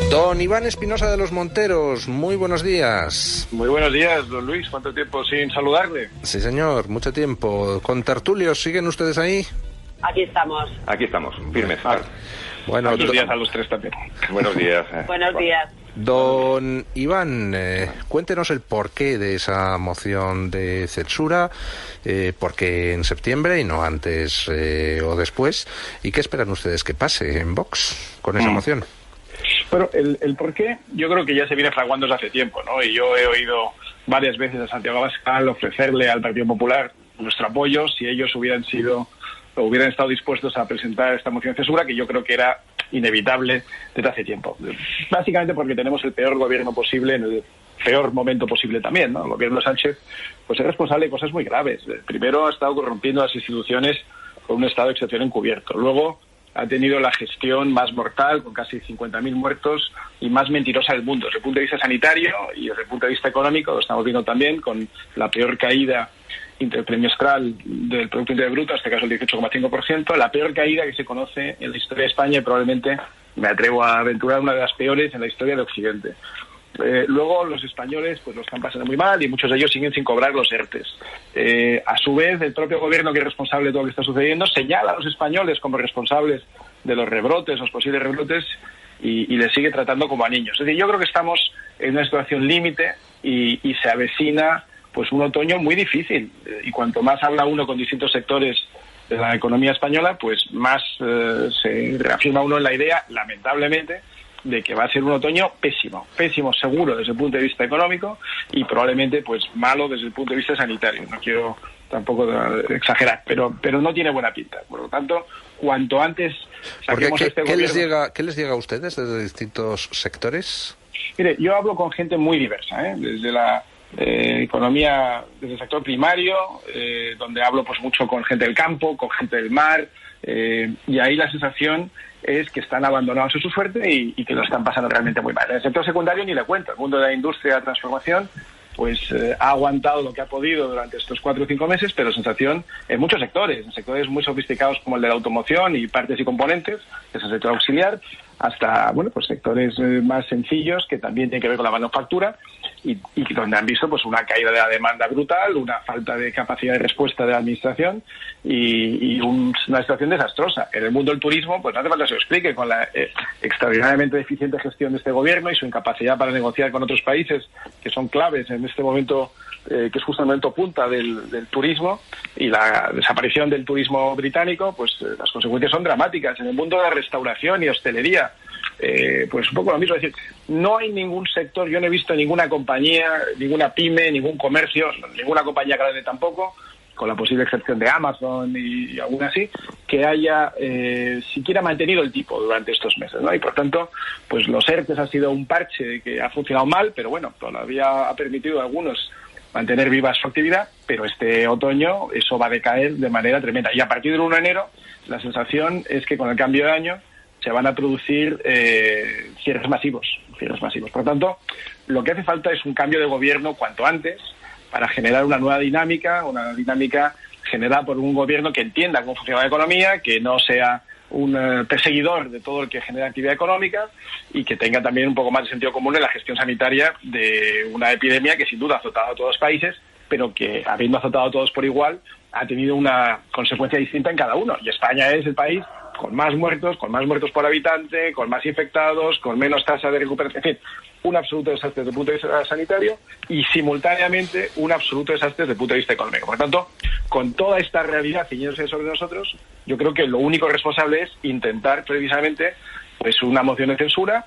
Don Iván Espinosa de los Monteros, muy buenos días. Muy buenos días, don Luis. ¿Cuánto tiempo sin saludarle? Sí, señor, mucho tiempo. ¿Con tertulios siguen ustedes ahí? Aquí estamos. Aquí estamos, firmes. Bueno, buenos días a los tres también. Buenos días. Buenos días. Don Iván, cuéntenos el porqué de esa moción de censura, por qué en septiembre y no antes o después, y qué esperan ustedes que pase en Vox con esa moción. Bueno, el porqué yo creo que ya se viene fraguando desde hace tiempo, ¿no? Y yo he oído varias veces a Santiago Abascal ofrecerle al Partido Popular nuestro apoyo si ellos hubieran estado dispuestos a presentar esta moción de censura, que yo creo que era inevitable desde hace tiempo. Básicamente porque tenemos el peor gobierno posible en el peor momento posible también, ¿no? El gobierno de Sánchez pues es responsable de cosas muy graves. Primero ha estado corrompiendo las instituciones con un estado de excepción encubierto. Luego ha tenido la gestión más mortal, con casi 50.000 muertos, y más mentirosa del mundo. Desde el punto de vista sanitario y desde el punto de vista económico, lo estamos viendo también con la peor caída intertrimestral del Producto Interior Bruto, en este caso el 18,5%, la peor caída que se conoce en la historia de España y probablemente, me atrevo a aventurar, una de las peores en la historia de Occidente. Luego los españoles pues lo están pasando muy mal y muchos de ellos siguen sin cobrar los ERTES. A su vez, el propio gobierno, que es responsable de todo lo que está sucediendo, señala a los españoles como responsables de los rebrotes, los posibles rebrotes, y les sigue tratando como a niños. Es decir, yo creo que estamos en una situación límite y se avecina pues un otoño muy difícil. Y cuanto más habla uno con distintos sectores de la economía española, pues más se reafirma uno en la idea, lamentablemente, de que va a ser un otoño pésimo seguro desde el punto de vista económico y probablemente pues malo desde el punto de vista sanitario. No quiero tampoco exagerar, pero no tiene buena pinta. Por lo tanto, cuanto antes saquemos este gobierno... ¿Qué les llega a ustedes desde distintos sectores? Mire, yo hablo con gente muy diversa, desde la economía, desde el sector primario, donde hablo pues mucho con gente del campo, con gente del mar, y ahí la sensación es que están abandonados a su suerte y que lo están pasando realmente muy mal. En el sector secundario ni le cuento. El mundo de la industria de la transformación pues ha aguantado lo que ha podido durante estos 4 o 5 meses, pero sensación en muchos sectores, en sectores muy sofisticados como el de la automoción y partes y componentes, que es el sector auxiliar, hasta pues sectores más sencillos que también tienen que ver con la manufactura y donde han visto pues una caída de la demanda brutal, una falta de capacidad de respuesta de la administración y una situación desastrosa. En el mundo del turismo, pues no hace falta que se lo explique, con la extraordinariamente deficiente gestión de este gobierno y su incapacidad para negociar con otros países que son claves en este momento, que es justo el momento punta del turismo, y la desaparición del turismo británico, pues las consecuencias son dramáticas. En el mundo de la restauración y hostelería, pues un poco lo mismo, es decir, no hay ningún sector, yo no he visto ninguna compañía, ninguna pyme, ningún comercio, ninguna compañía grande tampoco, con la posible excepción de Amazon y alguna así, que haya siquiera mantenido el tipo durante estos meses, ¿no? Y por tanto, pues los ERTES ha sido un parche que ha funcionado mal, pero bueno, todavía ha permitido a algunos mantener viva su actividad, pero este otoño eso va a decaer de manera tremenda. Y a partir del 1 de enero, la sensación es que con el cambio de año se van a producir cierres masivos. Por lo tanto, lo que hace falta es un cambio de gobierno cuanto antes para generar una nueva dinámica, generada por un gobierno que entienda cómo funciona la economía, que no sea un perseguidor de todo el que genera actividad económica y que tenga también un poco más de sentido común en la gestión sanitaria de una epidemia que sin duda ha azotado a todos los países, pero que, habiendo azotado a todos por igual, ha tenido una consecuencia distinta en cada uno. Y España es el país con más muertos por habitante, con más infectados, con menos tasa de recuperación, en fin, un absoluto desastre desde el punto de vista sanitario y simultáneamente un absoluto desastre desde el punto de vista económico. Por lo tanto, con toda esta realidad ciñéndose sobre nosotros, yo creo que lo único responsable es intentar precisamente pues una moción de censura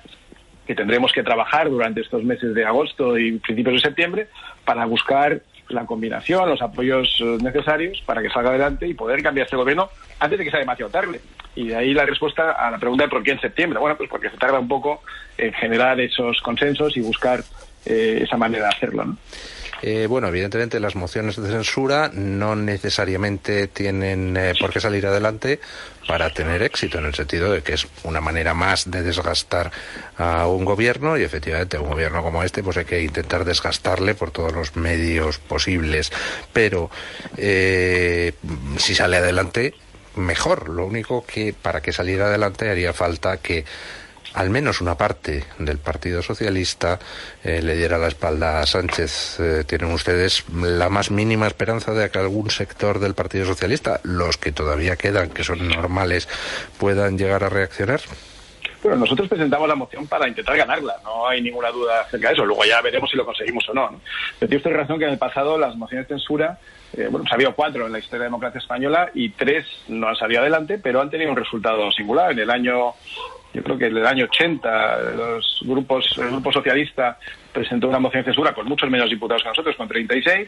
que tendremos que trabajar durante estos meses de agosto y principios de septiembre para buscar la combinación, los apoyos necesarios para que salga adelante y poder cambiar este gobierno antes de que sea demasiado tarde. Y de ahí la respuesta a la pregunta de por qué en septiembre. Bueno, pues porque se tarda un poco en generar esos consensos y buscar esa manera de hacerlo, ¿no? Bueno, evidentemente las mociones de censura no necesariamente tienen por qué salir adelante para tener éxito, en el sentido de que es una manera más de desgastar a un gobierno, y efectivamente a un gobierno como este pues hay que intentar desgastarle por todos los medios posibles, pero si sale adelante mejor. Lo único que para que saliera adelante haría falta que al menos una parte del Partido Socialista le diera la espalda a Sánchez. ¿Tienen ustedes la más mínima esperanza de que algún sector del Partido Socialista, los que todavía quedan, que son normales, puedan llegar a reaccionar? Bueno, nosotros presentamos la moción para intentar ganarla, no hay ninguna duda acerca de eso, luego ya veremos si lo conseguimos o no, ¿no? Pero tiene usted razón que en el pasado las mociones de censura, pues ha habido 4 en la historia de la democracia española y 3 no han salido adelante, pero han tenido un resultado singular. Yo creo que en el año 80 el Grupo Socialista presentó una moción de censura con muchos menos diputados que nosotros, con 36,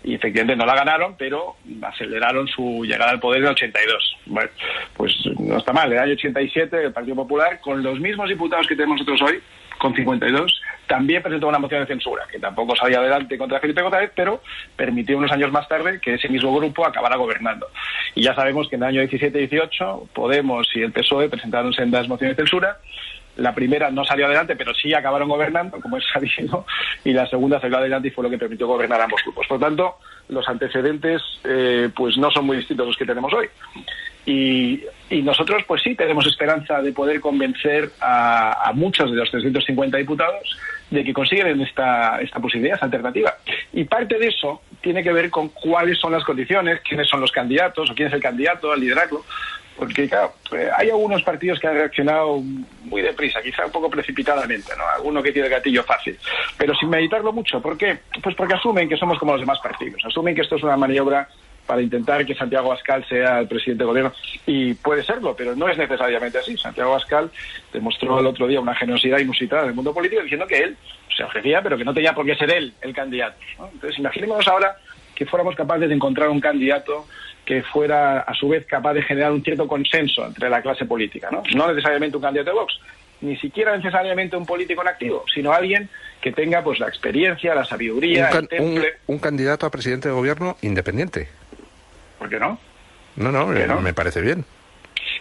y efectivamente no la ganaron, pero aceleraron su llegada al poder en el 82. Bueno, pues no está mal. En el año 87 el Partido Popular, con los mismos diputados que tenemos nosotros hoy, con 52, también presentó una moción de censura, que tampoco salía adelante contra Felipe González, pero permitió unos años más tarde que ese mismo grupo acabara gobernando. Y ya sabemos que en el año 17 y 18 Podemos y el PSOE presentaron sendas mociones de censura. La primera no salió adelante, pero sí acabaron gobernando, como es sabido, y la segunda salió adelante y fue lo que permitió gobernar a ambos grupos. Por lo tanto, los antecedentes pues no son muy distintos a los que tenemos hoy. Y nosotros, pues sí, tenemos esperanza de poder convencer a muchos de los 350 diputados de que consiguen esta posibilidad, esta alternativa. Y parte de eso tiene que ver con cuáles son las condiciones, quiénes son los candidatos o quién es el candidato a liderarlo. Porque, claro, hay algunos partidos que han reaccionado muy deprisa, quizá un poco precipitadamente, ¿no? Alguno que tiene el gatillo fácil, pero sin meditarlo mucho. ¿Por qué? Pues porque asumen que somos como los demás partidos. Asumen que esto es una maniobra para intentar que Santiago Abascal sea el presidente de gobierno. Y puede serlo, pero no es necesariamente así. Santiago Abascal demostró el otro día una generosidad inusitada en el mundo político diciendo que él se ofrecía, pero que no tenía por qué ser él el candidato, ¿no? Entonces, imaginémonos ahora que fuéramos capaces de encontrar un candidato que fuera, a su vez, capaz de generar un cierto consenso entre la clase política, ¿no? No necesariamente un candidato de Vox, ni siquiera necesariamente un político en activo, sino alguien que tenga pues la experiencia, la sabiduría, el temple. Un candidato a presidente de gobierno independiente. ¿Por qué no? No, me parece bien.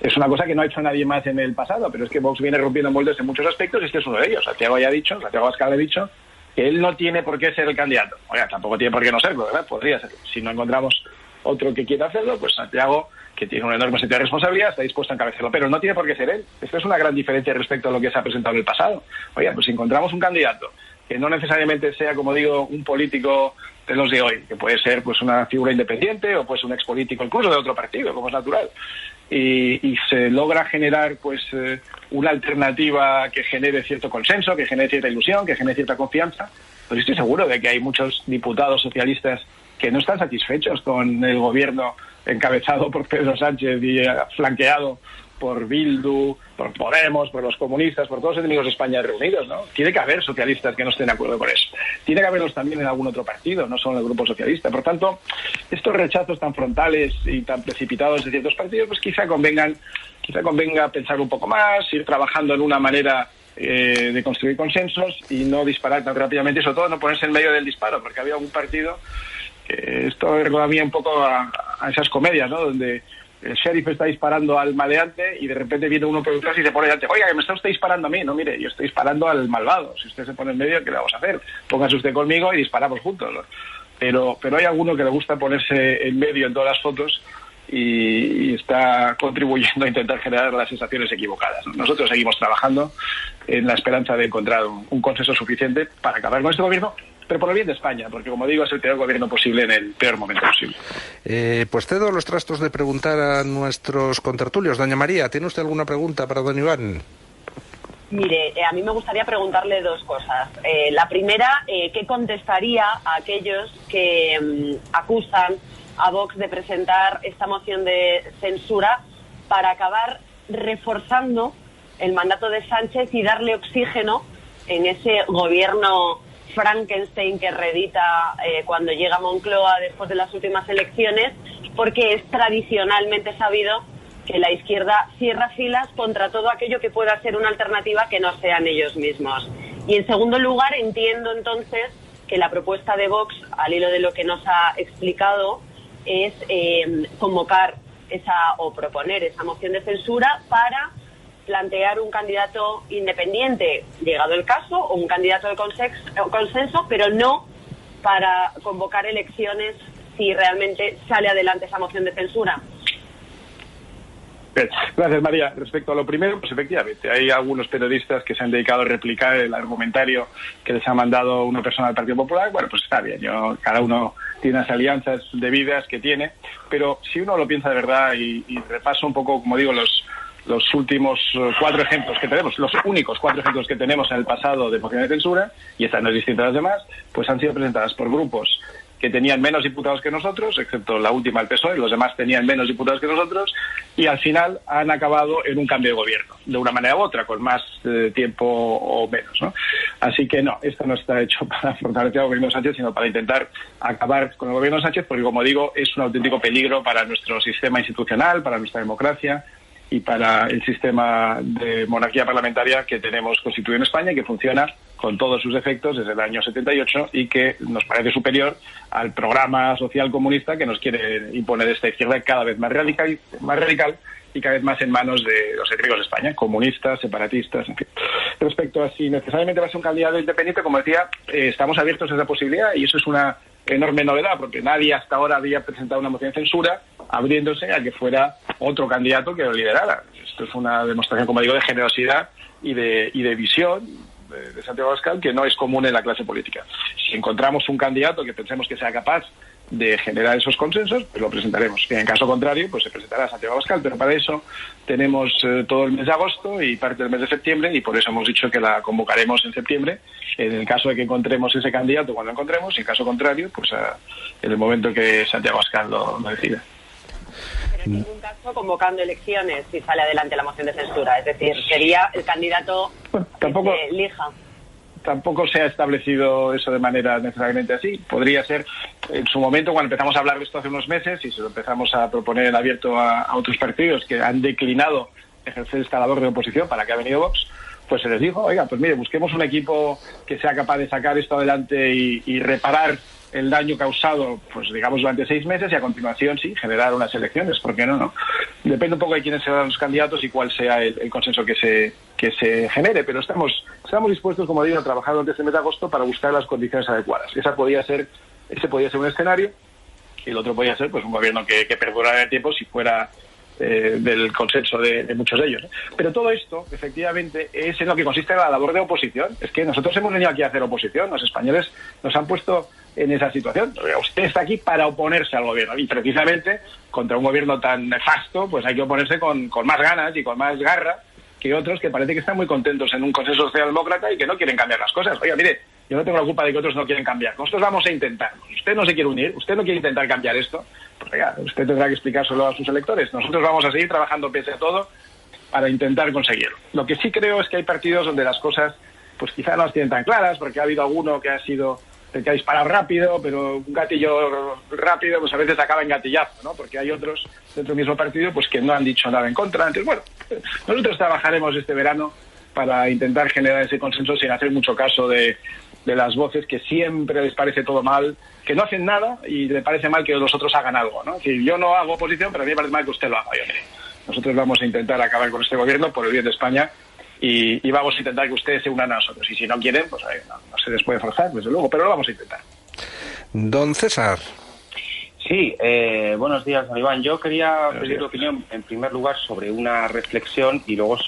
Es una cosa que no ha hecho nadie más en el pasado, pero es que Vox viene rompiendo moldes en muchos aspectos y este es uno de ellos. Santiago Abascal ha dicho que él no tiene por qué ser el candidato. Oiga, tampoco tiene por qué no serlo, ¿verdad? Podría serlo. Si no encontramos otro que quiera hacerlo, pues Santiago, que tiene un enorme sentido de responsabilidad, está dispuesto a encabezarlo, pero no tiene por qué ser él. Esta es una gran diferencia respecto a lo que se ha presentado en el pasado. Oiga, pues si encontramos un candidato que no necesariamente sea, como digo, un político de los de hoy, que puede ser pues una figura independiente o pues un expolítico incluso de otro partido, como es natural, y se logra generar pues una alternativa que genere cierto consenso, que genere cierta ilusión, que genere cierta confianza, pues estoy seguro de que hay muchos diputados socialistas que no están satisfechos con el gobierno encabezado por Pedro Sánchez y flanqueado por Bildu, por Podemos, por los comunistas, por todos los enemigos de España reunidos, ¿no? Tiene que haber socialistas que no estén de acuerdo con eso. Tiene que haberlos también en algún otro partido, no solo en el Grupo Socialista. Por tanto, estos rechazos tan frontales y tan precipitados de ciertos partidos, pues quizá convenga pensar un poco más, ir trabajando en una manera de construir consensos y no disparar tan rápidamente y sobre todo no ponerse en medio del disparo, porque había algún partido que esto recordaba un poco a esas comedias, ¿no? Donde el sheriff está disparando al maleante y de repente viene uno por detrás y se pone delante. Oiga, que me está usted disparando a mí. No, mire, yo estoy disparando al malvado. Si usted se pone en medio, ¿qué le vamos a hacer? Póngase usted conmigo y disparamos juntos, ¿no? Pero hay alguno que le gusta ponerse en medio en todas las fotos y está contribuyendo a intentar generar las sensaciones equivocadas, ¿no? Nosotros seguimos trabajando en la esperanza de encontrar un consenso suficiente para acabar con este gobierno, pero por el bien de España, porque como digo, es el peor gobierno posible en el peor momento posible. Pues cedo los trastos de preguntar a nuestros contertulios. Doña María, ¿tiene usted alguna pregunta para don Iván? Mire, a mí me gustaría preguntarle dos cosas. La primera, ¿qué contestaría a aquellos que acusan a Vox de presentar esta moción de censura para acabar reforzando el mandato de Sánchez y darle oxígeno en ese gobierno Frankenstein que reedita cuando llega Moncloa después de las últimas elecciones, porque es tradicionalmente sabido que la izquierda cierra filas contra todo aquello que pueda ser una alternativa que no sean ellos mismos? Y en segundo lugar, entiendo entonces que la propuesta de Vox, al hilo de lo que nos ha explicado, es convocar o proponer esa moción de censura para plantear un candidato independiente, llegado el caso, o un candidato de consenso, pero no para convocar elecciones si realmente sale adelante esa moción de censura. Bien, gracias, María. Respecto a lo primero, pues efectivamente, hay algunos periodistas que se han dedicado a replicar el argumentario que les ha mandado una persona del Partido Popular. Bueno, pues está bien, cada uno tiene las alianzas debidas que tiene, pero si uno lo piensa de verdad y repasa un poco, como digo, los últimos 4 ejemplos que tenemos, los únicos 4 ejemplos que tenemos en el pasado de mociones de censura, y estas no es distinta a las demás, pues han sido presentadas por grupos que tenían menos diputados que nosotros, excepto la última, el PSOE, los demás tenían menos diputados que nosotros, y al final han acabado en un cambio de gobierno, de una manera u otra, con más tiempo o menos, ¿no? Así que no, esto no está hecho para fortalecer al gobierno de Sánchez, sino para intentar acabar con el gobierno de Sánchez, porque, como digo, es un auténtico peligro para nuestro sistema institucional, para nuestra democracia y para el sistema de monarquía parlamentaria que tenemos constituido en España y que funciona con todos sus efectos desde el año 78 y que nos parece superior al programa social comunista que nos quiere imponer esta izquierda cada vez más radical y cada vez más en manos de los enemigos de España, comunistas, separatistas, en fin. Respecto a si necesariamente va a ser un candidato independiente, como decía, estamos abiertos a esa posibilidad y eso es una enorme novedad, porque nadie hasta ahora había presentado una moción de censura abriéndose a que fuera otro candidato que lo liderara. Esto es una demostración, como digo, de generosidad y de visión de Santiago Abascal que no es común en la clase política. Si encontramos un candidato que pensemos que sea capaz de generar esos consensos, pues lo presentaremos. Y en caso contrario, pues se presentará Santiago Abascal, pero para eso tenemos todo el mes de agosto y parte del mes de septiembre, y por eso hemos dicho que la convocaremos en septiembre, en el caso de que encontremos ese candidato cuando lo encontremos, y en caso contrario, pues en el momento que Santiago Abascal lo decida. Pero en ningún caso convocando elecciones si sale adelante la moción de censura, es decir, sería el candidato que se elija. Tampoco se ha establecido eso de manera necesariamente así. Podría ser, en su momento, cuando empezamos a hablar de esto hace unos meses y se lo empezamos a proponer en abierto a otros partidos que han declinado ejercer esta labor de oposición para que ha venido Vox, pues se les dijo, oiga, pues mire, busquemos un equipo que sea capaz de sacar esto adelante y reparar el daño causado, pues digamos, durante 6 meses y a continuación, sí, generar unas elecciones. ¿Por qué no? Depende un poco de quiénes serán los candidatos y cuál sea el consenso que se genere, pero estamos dispuestos, como digo, a trabajar durante este mes de agosto para buscar las condiciones adecuadas. Ese podía ser un escenario y el otro podía ser pues un gobierno que perdurara en el tiempo si fuera del consenso de muchos de ellos, ¿no? Pero todo esto, efectivamente, es en lo que consiste la labor de oposición. Es que nosotros hemos venido aquí a hacer oposición, los españoles nos han puesto en esa situación. Usted está aquí para oponerse al gobierno y precisamente contra un gobierno tan nefasto, pues hay que oponerse con más ganas y con más garra que otros que parece que están muy contentos en un consenso socialdemócrata y que no quieren cambiar las cosas. Oiga, mire, yo no tengo la culpa de que otros no quieren cambiar. Nosotros vamos a intentar. Usted no se quiere unir, usted no quiere intentar cambiar esto. Pues oiga, usted tendrá que explicárselo a sus electores. Nosotros vamos a seguir trabajando pese a todo para intentar conseguirlo. Lo que sí creo es que hay partidos donde las cosas pues quizá no las tienen tan claras, porque ha habido alguno que ha sido el que ha disparado rápido, pero un gatillo rápido pues a veces acaba en gatillazo, ¿no? Porque hay otros dentro del mismo partido pues que no han dicho nada en contra. Entonces, bueno, nosotros trabajaremos este verano para intentar generar ese consenso sin hacer mucho caso de las voces que siempre les parece todo mal, que no hacen nada y le parece mal que los otros hagan algo, ¿no? Es decir, yo no hago oposición, pero a mí me parece mal que usted lo haga. Yo, mire, nosotros vamos a intentar acabar con este gobierno por el bien de España y vamos a intentar que ustedes se unan a nosotros. Y si no quieren, pues no se les puede forzar, desde luego, pero lo vamos a intentar. Don César. Sí, buenos días, don Iván. Yo quería pedir tu opinión, en primer lugar, sobre una reflexión y luego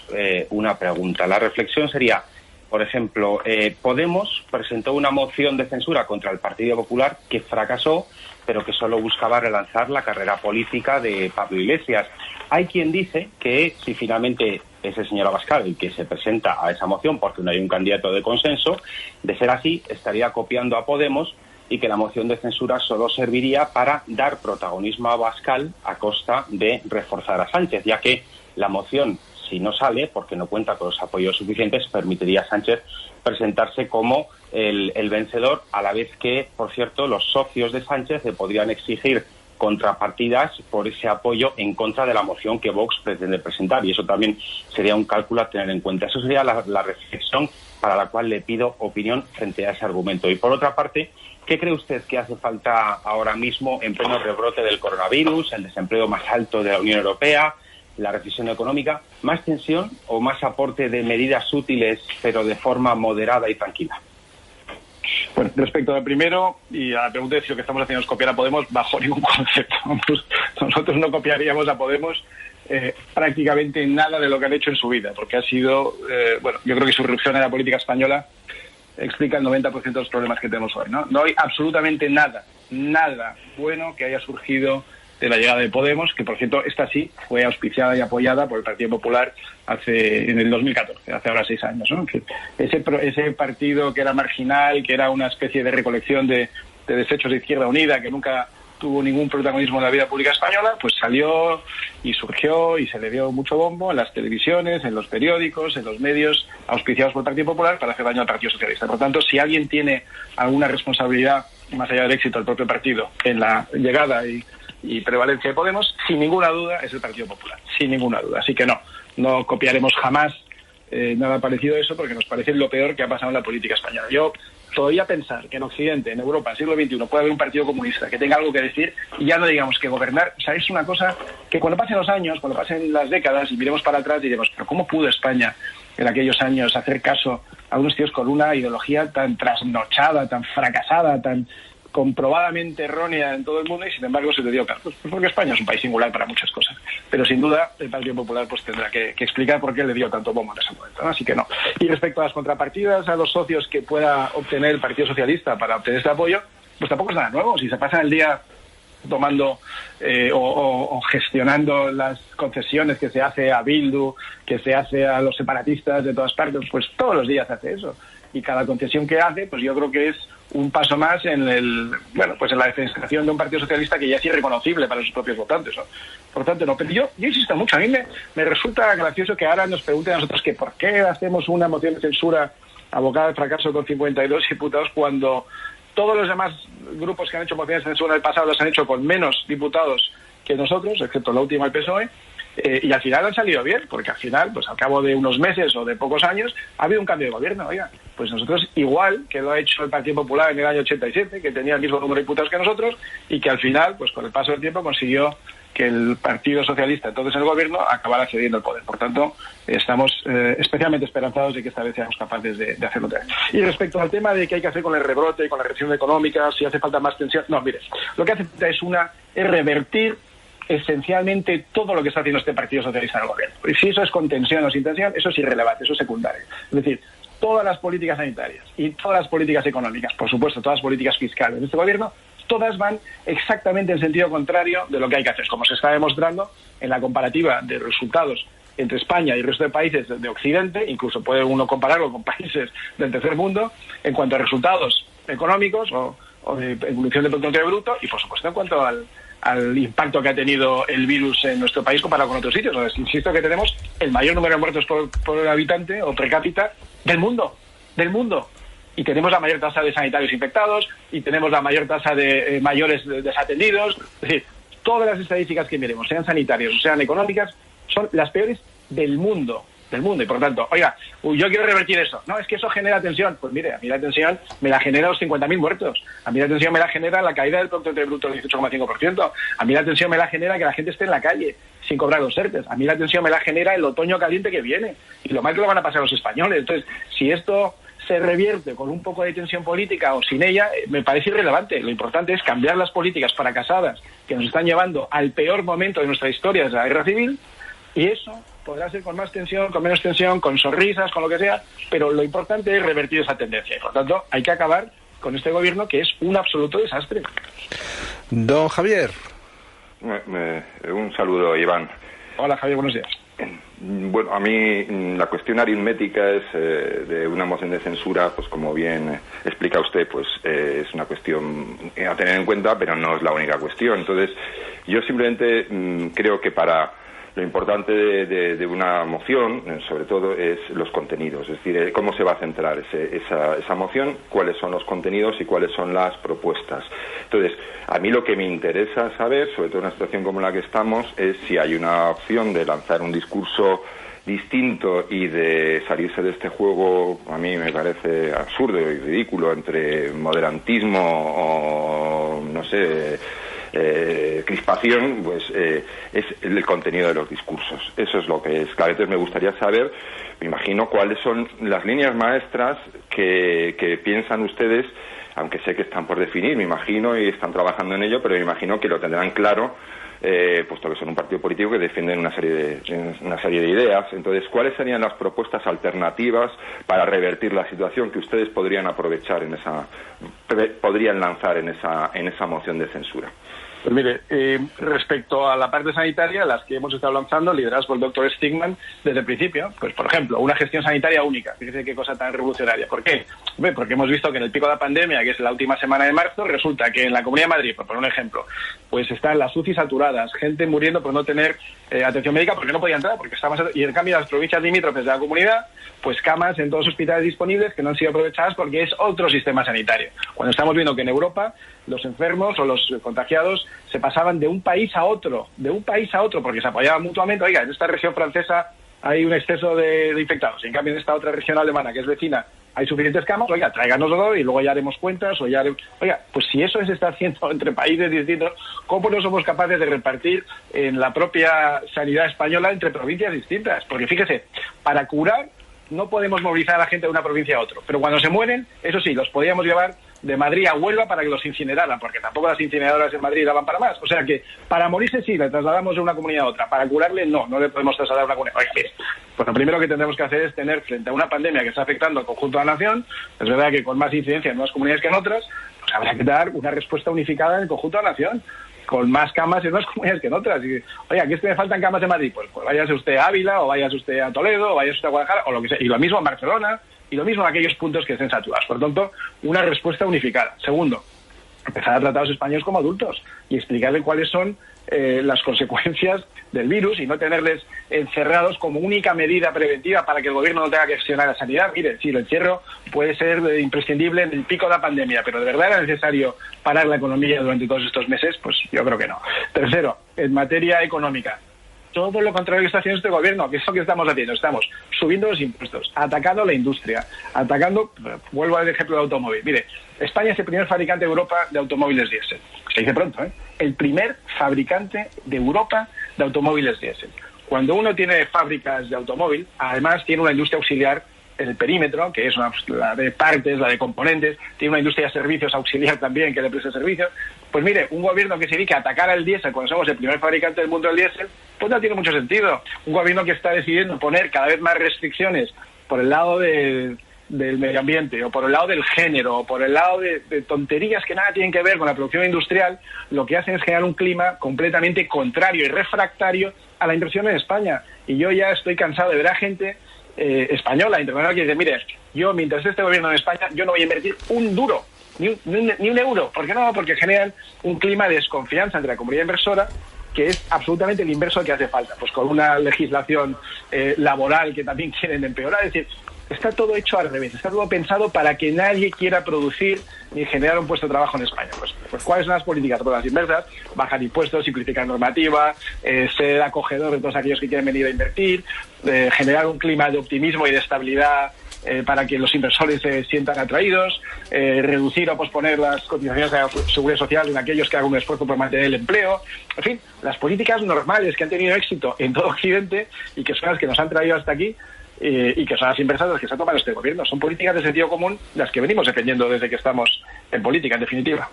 una pregunta. La reflexión sería, por ejemplo, Podemos presentó una moción de censura contra el Partido Popular que fracasó, pero que solo buscaba relanzar la carrera política de Pablo Iglesias. Hay quien dice que si finalmente es el señor Abascal el que se presenta a esa moción porque no hay un candidato de consenso, de ser así, estaría copiando a Podemos y que la moción de censura solo serviría para dar protagonismo a Abascal a costa de reforzar a Sánchez, ya que la moción, si no sale, porque no cuenta con los apoyos suficientes, permitiría a Sánchez presentarse como el vencedor, a la vez que, por cierto, los socios de Sánchez le podrían exigir contrapartidas por ese apoyo en contra de la moción que Vox pretende presentar, y eso también sería un cálculo a tener en cuenta. Eso sería la reflexión para la cual le pido opinión frente a ese argumento. Y por otra parte, ¿qué cree usted que hace falta ahora mismo en pleno rebrote del coronavirus, el desempleo más alto de la Unión Europea, la recesión económica? ¿Más tensión o más aporte de medidas útiles pero de forma moderada y tranquila? Bueno, respecto al primero y a la pregunta de si lo que estamos haciendo es copiar a Podemos, bajo ningún concepto. Nosotros no copiaríamos a Podemos prácticamente nada de lo que han hecho en su vida, porque ha sido, yo creo que su irrupción en la política española explica el 90% de los problemas que tenemos hoy, ¿no? No hay absolutamente nada bueno que haya surgido de la llegada de Podemos, que por cierto, esta sí fue auspiciada y apoyada por el Partido Popular en el 2014, hace ahora 6 años, ¿no? Ese partido que era marginal, que era una especie de recolección de desechos de Izquierda Unida, que nunca tuvo ningún protagonismo en la vida pública española, pues salió y surgió y se le dio mucho bombo en las televisiones, en los periódicos, en los medios auspiciados por el Partido Popular para hacer daño al Partido Socialista. Por lo tanto, si alguien tiene alguna responsabilidad, más allá del éxito del propio partido, en la llegada y prevalencia de Podemos, sin ninguna duda es el Partido Popular, sin ninguna duda. Así que no copiaremos jamás nada parecido a eso, porque nos parece lo peor que ha pasado en la política española. Yo todavía pensar que en Occidente, en Europa, en el siglo XXI, puede haber un partido comunista que tenga algo que decir, y ya no digamos que gobernar, o sea, es una cosa que cuando pasen los años, cuando pasen las décadas y miremos para atrás, diremos, pero ¿cómo pudo España en aquellos años hacer caso a unos tíos con una ideología tan trasnochada, tan fracasada, tan comprobadamente errónea en todo el mundo, y sin embargo se le dio caso? Pues porque España es un país singular para muchas cosas, pero sin duda el Partido Popular pues tendrá que explicar por qué le dio tanto bombo en ese momento, ¿no? Así que no. Y respecto a las contrapartidas, a los socios que pueda obtener el Partido Socialista para obtener este apoyo, pues tampoco es nada nuevo. Si se pasan el día tomando o gestionando las concesiones que se hace a Bildu, que se hace a los separatistas de todas partes, pues todos los días hace eso. Y cada concesión que hace, pues yo creo que es un paso más en en la defenestración de un Partido Socialista que ya es irreconocible para sus propios votantes, ¿no? Por tanto, no. Pero yo insisto mucho, a mí me resulta gracioso que ahora nos pregunten a nosotros que por qué hacemos una moción de censura abocada al fracaso con 52 diputados cuando todos los demás grupos que han hecho mociones de censura en el pasado las han hecho con menos diputados que nosotros, excepto la última, el PSOE. Y al final han salido bien, porque al final, pues al cabo de unos meses o de pocos años, ha habido un cambio de gobierno. Oiga, pues nosotros, igual que lo ha hecho el Partido Popular en el año 87, que tenía el mismo número de diputados que nosotros, y que al final, pues con el paso del tiempo, consiguió que el Partido Socialista, entonces el gobierno, acabara cediendo el poder. Por tanto, estamos especialmente esperanzados de que esta vez seamos capaces de hacerlo otra vez. Y respecto al tema de qué hay que hacer con el rebrote, con la recesión económica, si hace falta más tensión, no, mire, lo que hace falta es revertir esencialmente todo lo que está haciendo este Partido Socialista en el gobierno. Y si eso es con tensión o sin tensión, eso es irrelevante, eso es secundario. Es decir, todas las políticas sanitarias y todas las políticas económicas, por supuesto, todas las políticas fiscales de este gobierno, todas van exactamente en sentido contrario de lo que hay que hacer, como se está demostrando en la comparativa de resultados entre España y el resto de países de Occidente. Incluso puede uno compararlo con países del tercer mundo en cuanto a resultados económicos o de evolución del Producto Interior Bruto, y por supuesto en cuanto al impacto que ha tenido el virus en nuestro país comparado con otros sitios. Entonces, insisto que tenemos el mayor número de muertos por habitante o per cápita del mundo, y tenemos la mayor tasa de sanitarios infectados, y tenemos la mayor tasa de mayores desatendidos. Es decir, todas las estadísticas que miremos, sean sanitarias o sean económicas, son las peores del mundo, y por tanto, oiga, yo quiero revertir eso. No, es que eso genera tensión. Pues mire, a mí la tensión me la genera los 50.000 muertos. A mí la tensión me la genera la caída del Producto Interior Bruto del 18,5%. A mí la tensión me la genera que la gente esté en la calle sin cobrar los ERTEs. A mí la tensión me la genera el otoño caliente que viene. Y lo mal que lo van a pasar los españoles. Entonces, si esto se revierte con un poco de tensión política o sin ella, me parece irrelevante. Lo importante es cambiar las políticas fracasadas que nos están llevando al peor momento de nuestra historia, desde la guerra civil, y eso podrá ser con más tensión, con menos tensión, con sonrisas, con lo que sea, pero lo importante es revertir esa tendencia. Y por tanto, hay que acabar con este gobierno que es un absoluto desastre. Don Javier. Un saludo, Iván. Hola, Javier, buenos días. Bueno, a mí la cuestión aritmética es de una moción de censura, pues como bien explica usted, pues es una cuestión a tener en cuenta, pero no es la única cuestión. Entonces, yo simplemente creo que lo importante de una moción, sobre todo, es los contenidos, es decir, cómo se va a centrar esa moción, cuáles son los contenidos y cuáles son las propuestas. Entonces, a mí lo que me interesa saber, sobre todo en una situación como la que estamos, es si hay una opción de lanzar un discurso distinto y de salirse de este juego, a mí me parece absurdo y ridículo, entre moderantismo o, no sé, crispación, pues es el contenido de los discursos. Eso es lo que es. Claro, entonces me gustaría saber, me imagino, cuáles son las líneas maestras que piensan ustedes, aunque sé que están por definir, me imagino, y están trabajando en ello, pero me imagino que lo tendrán claro puesto que son un partido político que defienden una serie de ideas. Entonces, ¿cuáles serían las propuestas alternativas para revertir la situación que ustedes podrían aprovechar podrían lanzar en esa moción de censura? Pues mire, respecto a la parte sanitaria, las que hemos estado lanzando, lideradas por el doctor Stigman, desde el principio, pues por ejemplo, una gestión sanitaria única. Fíjese qué cosa tan revolucionaria. ¿Por qué? Porque hemos visto que en el pico de la pandemia, que es la última semana de marzo, resulta que en la Comunidad de Madrid, por poner un ejemplo, pues están las UCI saturadas, gente muriendo por no tener atención médica porque no podía entrar, porque estaba, y en cambio las provincias limítrofes de la comunidad, pues camas en todos los hospitales disponibles que no han sido aprovechadas porque es otro sistema sanitario. Cuando estamos viendo que en Europa los enfermos o los contagiados se pasaban de un país a otro, porque se apoyaban mutuamente. Oiga, en esta región francesa hay un exceso de infectados, y en cambio en esta otra región alemana, que es vecina, hay suficientes camas. Oiga, tráiganoslo y luego ya haremos cuentas. Oiga, pues si eso se está haciendo entre países distintos, ¿cómo no somos capaces de repartir en la propia sanidad española entre provincias distintas? Porque fíjese, para curar no podemos movilizar a la gente de una provincia a otra, pero cuando se mueren, eso sí, los podíamos llevar de Madrid a Huelva para que los incineraran, porque tampoco las incineradoras en Madrid daban para más. O sea que para morirse sí, le trasladamos de una comunidad a otra, para curarle no le podemos trasladar a una comunidad. Oye, mire, pues lo primero que tendremos que hacer es tener, frente a una pandemia que está afectando al conjunto de la nación, es verdad que con más incidencia en unas comunidades que en otras, pues habrá que dar una respuesta unificada en el conjunto de la nación, con más camas en unas comunidades que en otras. Y, oye, aquí es que me faltan camas en Madrid, pues váyase usted a Ávila, o váyase usted a Toledo, o váyase usted a Guadalajara, o lo que sea. Y lo mismo en Barcelona, y lo mismo en aquellos puntos que estén saturados. Por lo tanto, una respuesta unificada. Segundo, empezar a tratar a los españoles como adultos y explicarles cuáles son las consecuencias del virus, y no tenerles encerrados como única medida preventiva para que el gobierno no tenga que gestionar la sanidad. Mire, sí, el encierro puede ser imprescindible en el pico de la pandemia, pero ¿de verdad era necesario parar la economía durante todos estos meses? Pues yo creo que no. Tercero, en materia económica, todo lo contrario que está haciendo este gobierno, que es lo que estamos haciendo. Estamos subiendo los impuestos, atacando la industria, vuelvo al ejemplo del automóvil. Mire, España es el primer fabricante de Europa de automóviles diésel. Se dice pronto, ¿eh? El primer fabricante de Europa de automóviles diésel. Cuando uno tiene fábricas de automóvil, además tiene una industria auxiliar en el perímetro, que es la de partes, la de componentes, tiene una industria de servicios auxiliar también que le presta servicios. Pues mire, un gobierno que se dedica a atacar al diésel cuando somos el primer fabricante del mundo del diésel, pues no tiene mucho sentido. Un gobierno que está decidiendo poner cada vez más restricciones por el lado del medio ambiente, o por el lado del género, o por el lado de tonterías que nada tienen que ver con la producción industrial, lo que hacen es generar un clima completamente contrario y refractario a la inversión en España. Y yo ya estoy cansado de ver a gente española, internacional, que dice, mire, yo mientras este gobierno en España, yo no voy a invertir un duro, ni un euro. ¿Por qué no? Porque generan un clima de desconfianza entre la comunidad inversora, que es absolutamente el inverso que hace falta, pues con una legislación laboral que también quieren empeorar. Es decir, está todo hecho al revés, está todo pensado para que nadie quiera producir ni generar un puesto de trabajo en España. Pues ¿cuáles son las políticas? Pues las inversas: bajar impuestos, simplificar normativa, ser acogedor de todos aquellos que quieren venir a invertir, generar un clima de optimismo y de estabilidad para que los inversores se sientan atraídos, reducir o posponer las cotizaciones de la seguridad social en aquellos que hagan un esfuerzo por mantener el empleo. En fin, las políticas normales que han tenido éxito en todo Occidente y que son las que nos han traído hasta aquí, y que son las inversas las que se ha tomado este gobierno. Son políticas de sentido común las que venimos defendiendo desde que estamos en política, en definitiva.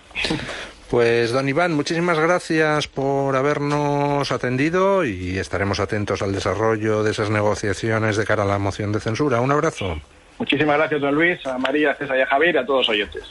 Pues don Iván, muchísimas gracias por habernos atendido, y estaremos atentos al desarrollo de esas negociaciones de cara a la moción de censura. Un abrazo. Muchísimas gracias, don Luis, a María, a César y a Javier, y a todos los oyentes.